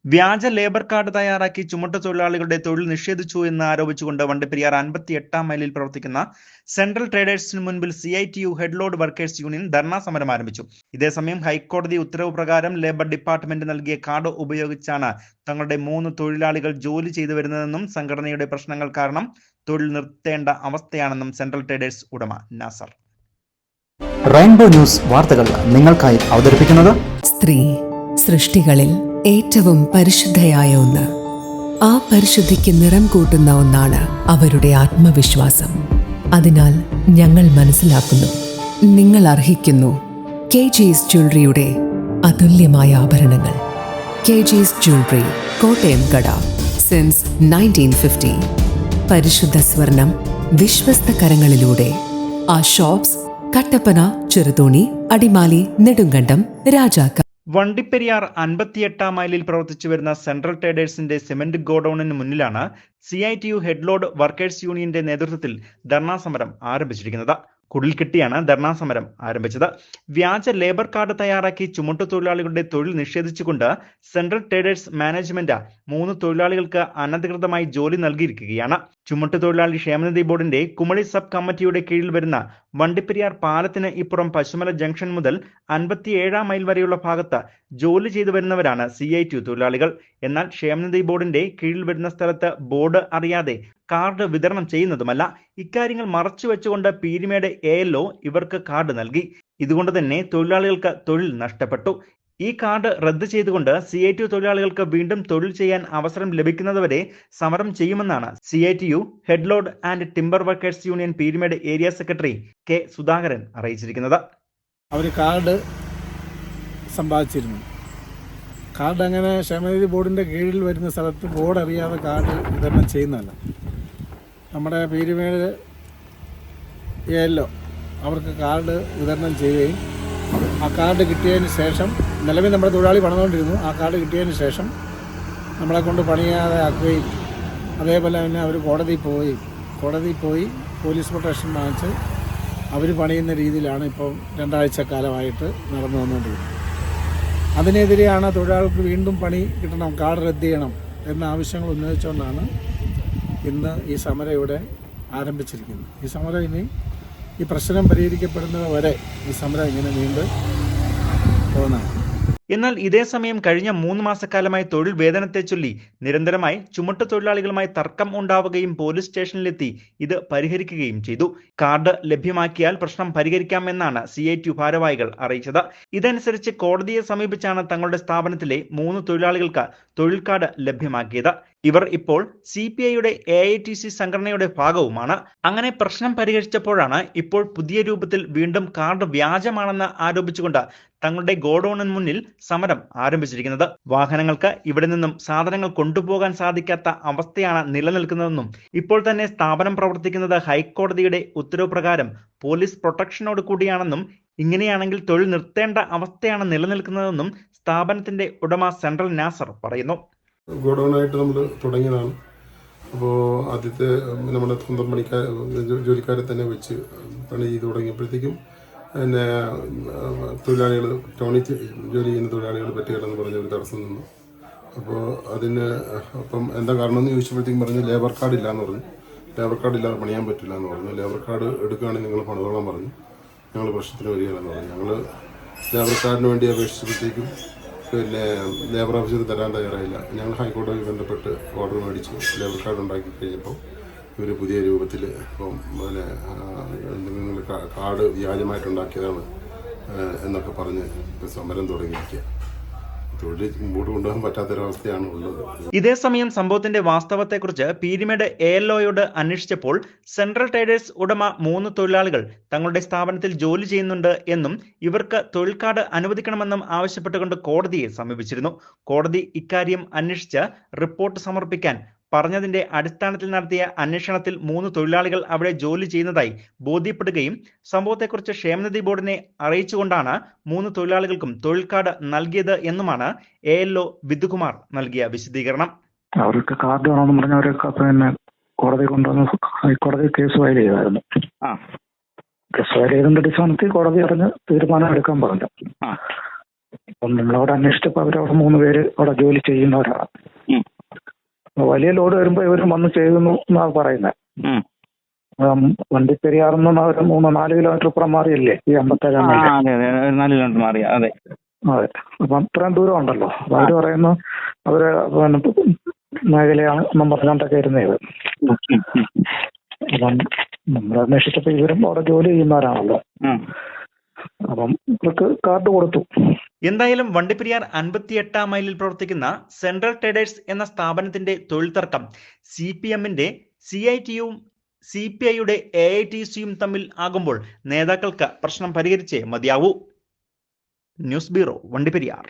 വ്യാജ labour card തയ്യാറാക്കി ചുമട്ടുതൊഴിലാളികളുടെ തൊഴിൽ നിഷേധിച്ചു എന്ന് ആരോപിച്ചുകൊണ്ട് വണ്ടിപ്പെരിയാർ 58 മൈലിൽ പ്രവർത്തിക്കുന്ന സെൻട്രൽ ട്രേഡേഴ്സിന് മുൻപിൽ CITU head load workers union dharna സമരം ആരംഭിച്ചു. ഇതേസമയം ഹൈക്കോടതി ഉത്തരവ് പ്രകാരം ലേബർ ഡിപ്പാർട്ട്മെന്റ് നൽകിയ കാർഡ് ഉപയോഗിച്ചാണ് തങ്ങളുടെ 3 തൊഴിലാളികൾ ജോലി ചെയ്തു വരുന്നതെന്നും സംഘടനയുടെ പ്രശ്നങ്ങൾ കാരണം തൊഴിൽ നിർത്തേണ്ട അവസ്ഥയാണെന്നും സെൻട്രൽ ട്രേഡേഴ്സ് ഉടമ നാസർ. റെയിൻബോ ന്യൂസ് വാർത്തകൾ നിങ്ങൾക്കായി അവതരിപ്പിക്കുന്നത് സ്ത്രീ സൃഷ്ടികളിൽ ഏറ്റവും പരിശുദ്ധയായ ഒന്ന്. ആ പരിശുദ്ധിക്ക് നിറം കൂട്ടുന്ന ഒന്നാണ് അവരുടെ ആത്മവിശ്വാസം. അതിനാൽ ഞങ്ങൾ മനസ്സിലാക്കുന്നു, നിങ്ങൾ അർഹിക്കുന്നു KG's ജ്വല്ലറിയുടെ അതുല്യമായ ആഭരണങ്ങൾ. KG's ജ്വല്ലറി, കോട്ടയം കട, സിൻസ് 1950. പരിശുദ്ധ സ്വർണം വിശ്വസ്ത കരങ്ങളിലൂടെ. ആ ഷോപ്സ് കട്ടപ്പന, ചെറുതോണി, അടിമാലി, നെടുങ്കണ്ടം, രാജാക്ക. വണ്ടിപ്പെരിയാർ 58 മൈലിൽ പ്രവർത്തിച്ചു വരുന്ന സെൻട്രൽ ട്രേഡേഴ്സിന്റെ സിമന്റ് ഗോഡൌണിന് മുന്നിലാണ് CITU ഹെഡ് ലോഡ് വർക്കേഴ്സ് യൂണിയന്റെ നേതൃത്വത്തിൽ ധർണാ സമരം ആരംഭിച്ചിരിക്കുന്നത്. കുടിൽ കെട്ടിയാണ് ധർണാ സമരം ആരംഭിച്ചത്. വ്യാജ ലേബർ കാർഡ് തയ്യാറാക്കി ചുമട്ടുതൊഴിലാളികളുടെ തൊഴിൽ നിഷേധിച്ചുകൊണ്ട് സെൻട്രൽ ട്രേഡേഴ്സ് മാനേജ്മെന്റ് 3 തൊഴിലാളികൾക്ക് അനധികൃതമായി ജോലി നൽകിയിരിക്കുകയാണ്. ചുമട്ടുതൊഴിലാളി ക്ഷേമനിധി ബോർഡിന്റെ കുമളി സബ് കമ്മിറ്റിയുടെ കീഴിൽ വരുന്ന വണ്ടിപ്പെരിയാർ പാലത്തിന് ഇപ്പുറം പശുമല ജംഗ്ഷൻ മുതൽ 57 മൈൽ വരെയുള്ള ഭാഗത്ത് ജോലി ചെയ്തു വരുന്നവരാണ് CITU തൊഴിലാളികൾ. എന്നാൽ ക്ഷേമനിധി ബോർഡിന്റെ കീഴിൽ വരുന്ന സ്ഥലത്ത് ബോർഡ് അറിയാതെ കാർഡ് വിതരണം ചെയ്യുന്നതുമല്ല. ഇക്കാര്യങ്ങൾ മറച്ചു വെച്ചുകൊണ്ട് പീരുമേട് ALO ഇവർക്ക് കാർഡ് നൽകി. ഇതുകൊണ്ട് തന്നെ തൊഴിലാളികൾക്ക് തൊഴിൽ നഷ്ടപ്പെട്ടു. ഈ കാർഡ് റദ്ദ് ചെയ്തുകൊണ്ട് CITU തൊഴിലാളികൾക്ക് വീണ്ടും തൊഴിൽ ചെയ്യാൻ അവസരം ലഭിക്കുന്നതുവരെ സമരം ചെയ്യുമെന്നാണ് CITU head load and timber workers union Peermade area secretary K. Sudhakaran അറിയിച്ചിരിക്കുന്നത്. അവർ കാർഡ് സമ്പാദിച്ചിരുന്നു. കാർഡ് അങ്ങനെ ക്ഷേമനിധി ബോർഡിൻ്റെ കീഴിൽ വരുന്ന സ്ഥലത്ത് ബോർഡ് അറിയാതെ കാർഡ് വിതരണം ചെയ്യുന്നതല്ല. നമ്മുടെ പീരുമേട് ALO അവർക്ക് കാർഡ് വിതരണം ചെയ്യുകയും ആ കാർഡ് കിട്ടിയതിന് ശേഷം, നിലവിൽ നമ്മുടെ തൊഴിലാളി പണിതുകൊണ്ടിരുന്നു, ആ കാർഡ് കിട്ടിയതിന് ശേഷം നമ്മളെ കൊണ്ട് പണിയാതെ ആക്കുകയും അതേപോലെ തന്നെ അവർ കോടതിയിൽ പോയി പോലീസ് പ്രൊട്ടക്ഷൻ വാങ്ങിച്ച് അവർ പണിയുന്ന രീതിയിലാണ് ഇപ്പം 2 ആഴ്ചക്കാലമായിട്ട് നടന്നു വന്നുകൊണ്ടിരിക്കുന്നത്. അതിനെതിരെയാണ് തൊഴിലാളികൾക്ക് വീണ്ടും പണി കിട്ടണം, കാർഡ് റദ്ദ് ചെയ്യണം എന്ന ആവശ്യങ്ങൾ ഉന്നയിച്ചുകൊണ്ടാണ് ഇന്ന് ഈ സമരം ഇവിടെ ആരംഭിച്ചിരിക്കുന്നത്. ഈ സമരം ഇനി ഈ പ്രശ്നം പരിഹരിക്കപ്പെടുന്നത് വരെ ഈ സമരം ഇങ്ങനെ നീണ്ടു പോകുന്നതാണ്. എന്നാൽ ഇതേസമയം കഴിഞ്ഞ 3 മാസക്കാലമായി തൊഴിൽ വേതനത്തെ ചൊല്ലി നിരന്തരമായി ചുമട്ടുതൊഴിലാളികളുമായി തർക്കം ഉണ്ടാവുകയും പോലീസ് സ്റ്റേഷനിലെത്തി ഇത് പരിഹരിക്കുകയും ചെയ്തു. കാർഡ് ലഭ്യമാക്കിയാൽ പ്രശ്നം പരിഹരിക്കാമെന്നാണ് CITU ഭാരവാഹികൾ അറിയിച്ചത്. ഇതനുസരിച്ച് കോടതിയെ സമീപിച്ചാണ് തങ്ങളുടെ സ്ഥാപനത്തിലെ 3 തൊഴിലാളികൾക്ക് തൊഴിൽ കാർഡ് ലഭ്യമാക്കിയത്. ഇവർ ഇപ്പോൾ CPIയുടെ AITC സംഘടനയുടെ ഭാഗവുമാണ്. അങ്ങനെ പ്രശ്നം പരിഹരിച്ചപ്പോഴാണ് ഇപ്പോൾ പുതിയ രൂപത്തിൽ വീണ്ടും കാർഡ് വ്യാജമാണെന്ന് ആരോപിച്ചുകൊണ്ട് തങ്ങളുടെ ഗോഡൌണിന് മുന്നിൽ സമരം ആരംഭിച്ചിരിക്കുന്നത്. വാഹനങ്ങൾക്ക് ഇവിടെ നിന്നും സാധനങ്ങൾ കൊണ്ടുപോകാൻ സാധിക്കാത്ത അവസ്ഥയാണ് നിലനിൽക്കുന്നതെന്നും ഇപ്പോൾ തന്നെ സ്ഥാപനം പ്രവർത്തിക്കുന്നത് ഹൈക്കോടതിയുടെ ഉത്തരവ് പ്രകാരം പോലീസ് പ്രൊട്ടക്ഷനോട് കൂടിയാണെന്നും ഇങ്ങനെയാണെങ്കിൽ തൊഴിൽ നിർത്തേണ്ട അവസ്ഥയാണ് നിലനിൽക്കുന്നതെന്നും സ്ഥാപനത്തിന്റെ ഉടമ സെൻട്രൽ നാസർ പറയുന്നു. ഗോഡൗണായിട്ട് നമ്മൾ തുടങ്ങിയതാണ്. അപ്പോൾ ആദ്യത്തെ നമ്മുടെ സ്വന്തം ജോലിക്കാരെ തന്നെ വെച്ച് പണി ചെയ്ത് തുടങ്ങിയപ്പോഴത്തേക്കും പിന്നെ തൊഴിലാളികൾ ടൗണിൽ ജോലി ചെയ്യുന്ന തൊഴിലാളികൾ പറ്റുകയില്ലെന്ന് പറഞ്ഞ ഒരു തടസ്സം നിന്നു. അപ്പോൾ അപ്പം എന്താ കാരണം എന്ന് ചോദിച്ചപ്പോഴത്തേക്കും പറഞ്ഞു ലേബർ കാർഡ് ഇല്ലയെന്ന് പറഞ്ഞു. ലേബർ കാർഡ് ഇല്ലാതെ പണിയാൻ പറ്റില്ല എന്ന് പറഞ്ഞു. ലേബർ കാർഡ് എടുക്കുകയാണെങ്കിൽ നിങ്ങൾ പണിതോളാൻ പറഞ്ഞു. ഞങ്ങൾ പ്രശ്നത്തിന് വരികയില്ലെന്ന് പറഞ്ഞു. ഞങ്ങൾ ലേബർ കാർഡിന് വേണ്ടി അപേക്ഷിച്ചപ്പോഴത്തേക്കും പിന്നെ ലേബർ ഓഫീസർ തരാൻ തയ്യാറായില്ല. ഞങ്ങൾ ഹൈക്കോടതിയിൽ ബന്ധപ്പെട്ട് ഓർഡർ മേടിച്ച് ലേബർ കാർഡ് ഉണ്ടാക്കി കഴിഞ്ഞപ്പോൾ ഇവർ പുതിയ രൂപത്തിൽ ഇപ്പം പിന്നെ നിങ്ങൾ കാർഡ് വ്യാജമായിട്ടുണ്ടാക്കിയതാണ് എന്നൊക്കെ പറഞ്ഞ് സമരം തുടങ്ങിയിരിക്കുക. തൊഴിൽ മുമ്പോട്ട് കൊണ്ടുപോകാൻ പറ്റാത്തൊരവസ്ഥയാണ് ഉള്ളത്. ഇതേസമയം സംഭവത്തിന്റെ വാസ്തവത്തെക്കുറിച്ച് പീരുമേട് ALOയോട് അന്വേഷിച്ചപ്പോൾ സെൻട്രൽ ട്രേഡേഴ്സ് ഉടമ 3 തൊഴിലാളികൾ തങ്ങളുടെ സ്ഥാപനത്തിൽ ജോലി ചെയ്യുന്നുണ്ട് എന്നും ഇവർക്ക് തൊഴിൽ കാർഡ് അനുവദിക്കണമെന്നും ആവശ്യപ്പെട്ടുകൊണ്ട് കോടതിയെ സമീപിച്ചിരുന്നു. കോടതി ഇക്കാര്യം അന്വേഷിച്ച് റിപ്പോർട്ട് സമർപ്പിക്കാൻ പറഞ്ഞതിന്റെ അടിസ്ഥാനത്തിൽ നടത്തിയ അന്വേഷണത്തിൽ 3 തൊഴിലാളികൾ അവിടെ ജോലി ചെയ്യുന്നതായി ബോധ്യപ്പെടുകയും സംഭവത്തെക്കുറിച്ച് ക്ഷേമനിധി ബോർഡിനെ അറിയിച്ചുകൊണ്ടാണ് 3 തൊഴിലാളികൾക്കും തൊഴിൽ കാർഡ് നൽകിയത് എന്നുമാണ് ALO വിധുകുമാർ നൽകിയ വിശദീകരണം. അവർക്ക് കാർഡ് വേണമെന്ന് പറഞ്ഞ അവരൊക്കെ പിന്നെ കോടതി കൊണ്ടുവന്ന് ഹൈക്കോടതി കേസ് ഫയൽ ചെയ്തായിരുന്നു. കേസ് ഫയൽ ചെയ്തതിന്റെ അടിസ്ഥാനത്തിൽ കോടതി അറിഞ്ഞ് തീരുമാനം എടുക്കാൻ പറഞ്ഞു. അപ്പം നമ്മളവിടെ അന്വേഷിച്ചപ്പോൾ അവരവിടെ 3 പേര് അവിടെ ജോലി ചെയ്യുന്നവരാണ്. ഉം. അപ്പൊ വലിയ ലോഡ് വരുമ്പോൾ ഇവർ വന്ന് ചെയ്യുന്നു എന്നാണ് പറയുന്നത്. ഉം. വണ്ടിപ്പെരിയാറിൽ നിന്ന് ഒരു 3-4 കിലോമീറ്റർ ഇപ്പുറം മാറിയല്ലേ ഈ 57 മൈൽ. അതെ അതെ, ഒരു 4 കിലോമീറ്റർ മാറിയ. അതെ അതെ, അപ്പം അത്രയും ദൂരം ഉണ്ടല്ലോ. അപ്പൊ അവര് പറയുന്നു അവര് മേഖലയാണ് എന്നും പറഞ്ഞുകൊണ്ടൊക്കെ ഇരുന്നത്. അപ്പം നമ്മൾ അന്വേഷിച്ചപ്പോൾ ഇവരും അവിടെ ജോലി ചെയ്യുന്നവരാണല്ലോ. അപ്പം ഇവർക്ക് കാർഡ് കൊടുത്തു. എന്തായാലും വണ്ടിപ്പെരിയാർ 58 മൈലിൽ പ്രവർത്തിക്കുന്ന സെൻട്രൽ ട്രേഡേഴ്സ് എന്ന സ്ഥാപനത്തിന്റെ തൊഴിൽ തർക്കം CPMന്റെ CITUവും CPIയുടെ AITCയും തമ്മിൽ ആകുമ്പോൾ നേതാക്കൾക്ക് പ്രശ്നം പരിഹരിച്ചേ മതിയാവൂ. News bureau, Vandiperiyar.